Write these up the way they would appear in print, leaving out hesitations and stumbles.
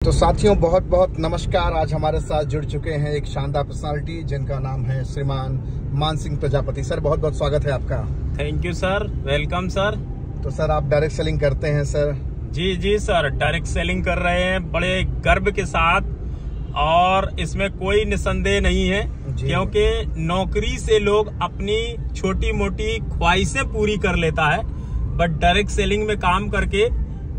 तो साथियों बहुत बहुत नमस्कार। आज हमारे साथ जुड़ चुके हैं एक शानदार पर्सनालिटी जिनका नाम है श्रीमान मान सिंह प्रजापति। सर बहुत बहुत स्वागत है आपका। Thank you sir, welcome sir. तो सर आप डायरेक्ट सेलिंग करते हैं सर? जी सर, डायरेक्ट सेलिंग कर रहे हैं बड़े गर्व के साथ, और इसमें कोई निसंदेह नहीं है क्योंकि नौकरी से लोग अपनी छोटी मोटी ख्वाहिशें पूरी कर लेता है, बट डायरेक्ट सेलिंग में काम करके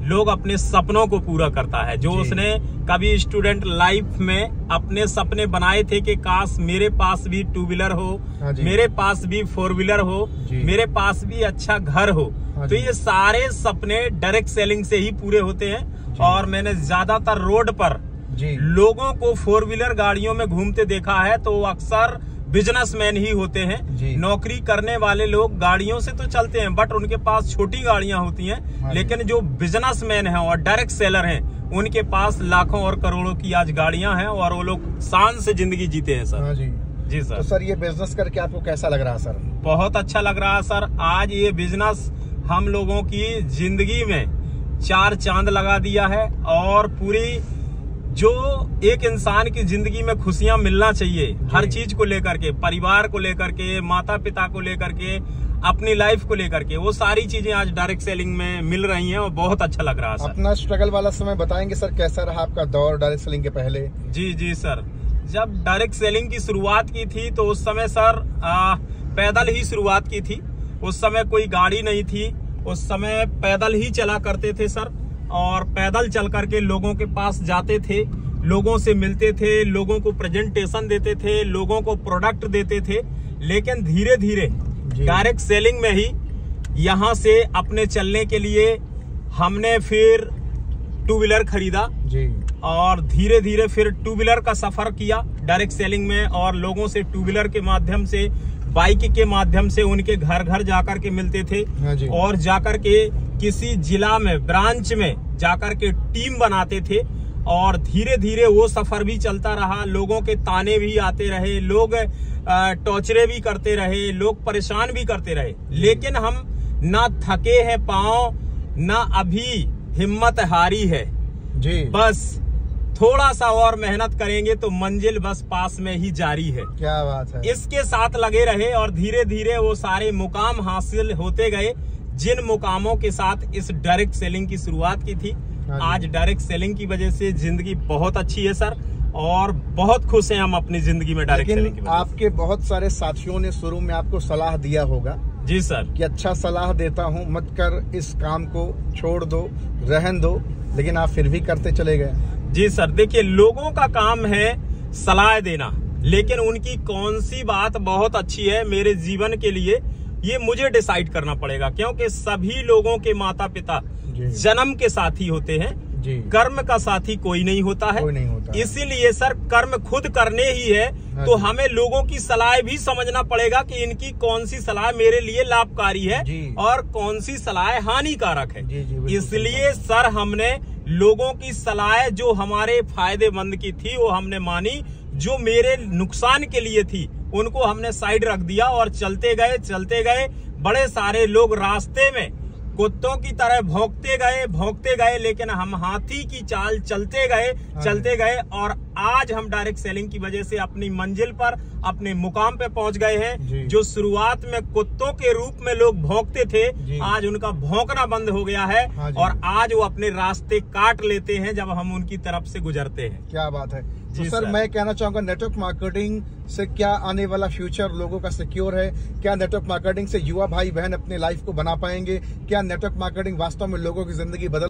लोग अपने सपनों को पूरा करता है। जो उसने कभी स्टूडेंट लाइफ में अपने सपने बनाए थे कि काश मेरे पास भी टू व्हीलर हो, मेरे पास भी फोर व्हीलर हो, मेरे पास भी अच्छा घर हो, तो ये सारे सपने डायरेक्ट सेलिंग से ही पूरे होते हैं। और मैंने ज्यादातर रोड पर लोगों को फोर व्हीलर गाड़ियों में घूमते देखा है तो वो अक्सर बिजनेसमैन ही होते हैं। नौकरी करने वाले लोग गाड़ियों से तो चलते हैं बट उनके पास छोटी गाड़ियां होती हैं, लेकिन जो बिजनेसमैन हैं और डायरेक्ट सेलर हैं उनके पास लाखों और करोड़ों की आज गाड़ियां हैं और वो लोग शान से जिंदगी जीते हैं सर। जी सर। तो सर ये बिजनेस करके आपको कैसा लग रहा है सर? बहुत अच्छा लग रहा है सर। आज ये बिजनेस हम लोगों की जिंदगी में चार चांद लगा दिया है, और पूरी जो एक इंसान की जिंदगी में खुशियां मिलना चाहिए हर चीज को लेकर के, परिवार को लेकर के, माता पिता को लेकर के, अपनी लाइफ को लेकर के, वो सारी चीजें आज डायरेक्ट सेलिंग में मिल रही हैं और बहुत अच्छा लग रहा है सर। अपना स्ट्रगल वाला समय बताएंगे सर, कैसा रहा आपका दौर डायरेक्ट सेलिंग के पहले? जी सर, जब डायरेक्ट सेलिंग की शुरुआत की थी तो उस समय सर पैदल ही शुरुआत की थी। उस समय कोई गाड़ी नहीं थी, उस समय पैदल ही चला करते थे सर, और पैदल चल करके लोगों के पास जाते थे, लोगों से मिलते थे, लोगों को प्रेजेंटेशन देते थे, लोगों को प्रोडक्ट देते थे। लेकिन धीरे धीरे डायरेक्ट सेलिंग में ही यहाँ से अपने चलने के लिए हमने फिर टू व्हीलर खरीदा और धीरे धीरे फिर टू व्हीलर का सफर किया डायरेक्ट सेलिंग में, और लोगों से टू व्हीलर के माध्यम से, बाइक के माध्यम से उनके घर घर जाकर के मिलते थे, और जाकर के किसी जिला में ब्रांच में जाकर के टीम बनाते थे, और धीरे धीरे वो सफर भी चलता रहा। लोगों के ताने भी आते रहे, लोग टॉर्चरे भी करते रहे, लोग परेशान भी करते रहे, लेकिन हम ना थके हैं पांव, ना अभी हिम्मत हारी है। बस थोड़ा सा और मेहनत करेंगे तो मंजिल बस पास में ही जारी है। क्या बात है। इसके साथ लगे रहे और धीरे धीरे वो सारे मुकाम हासिल होते गए जिन मुकामों के साथ इस डायरेक्ट सेलिंग की शुरुआत की थी। आज डायरेक्ट सेलिंग की वजह से जिंदगी बहुत अच्छी है सर, और बहुत खुश हैं हम अपनी जिंदगी में डायरेक्ट सेलिंग की वजह से। आपके बहुत सारे साथियों ने शुरू में आपको सलाह दिया होगा। जी सर। कि अच्छा सलाह देता हूँ, मत कर, इस काम को छोड़ दो, रहन दो, लेकिन आप फिर भी करते चले गए। जी सर, देखिए लोगों का काम है सलाह देना, लेकिन उनकी कौन सी बात बहुत अच्छी है मेरे जीवन के लिए ये मुझे डिसाइड करना पड़ेगा, क्योंकि सभी लोगों के माता पिता जन्म के साथी होते हैं, कर्म का साथी कोई नहीं होता है। इसीलिए सर कर्म खुद करने ही है, तो हमें लोगों की सलाह भी समझना पड़ेगा कि इनकी कौन सी सलाह मेरे लिए लाभकारी है और कौन सी सलाह हानिकारक है। इसलिए सर हमने लोगों की सलाह जो हमारे फायदेमंद की थी वो हमने मानी, जो मेरे नुकसान के लिए थी उनको हमने साइड रख दिया और चलते गए। बड़े सारे लोग रास्ते में कुत्तों की तरह भौंकते गए, लेकिन हम हाथी की चाल चलते गए, और आज हम डायरेक्ट सेलिंग की वजह से अपनी मंजिल पर, अपने मुकाम पे पहुंच गए हैं। जो शुरुआत में कुत्तों के रूप में लोग भौंकते थे, आज उनका भौंकना बंद हो गया है, और आज वो अपने रास्ते काट लेते हैं जब हम उनकी तरफ से गुजरते हैं। क्या बात है। तो सर मैं कहना चाहूंगा, नेटवर्क मार्केटिंग से क्या आने वाला फ्यूचर लोगों का सिक्योर है? क्या नेटवर्क मार्केटिंग से युवा भाई बहन अपने लाइफ को बना पाएंगे? क्या नेटवर्क मार्केटिंग वास्तव में लोगों की जिंदगी बदल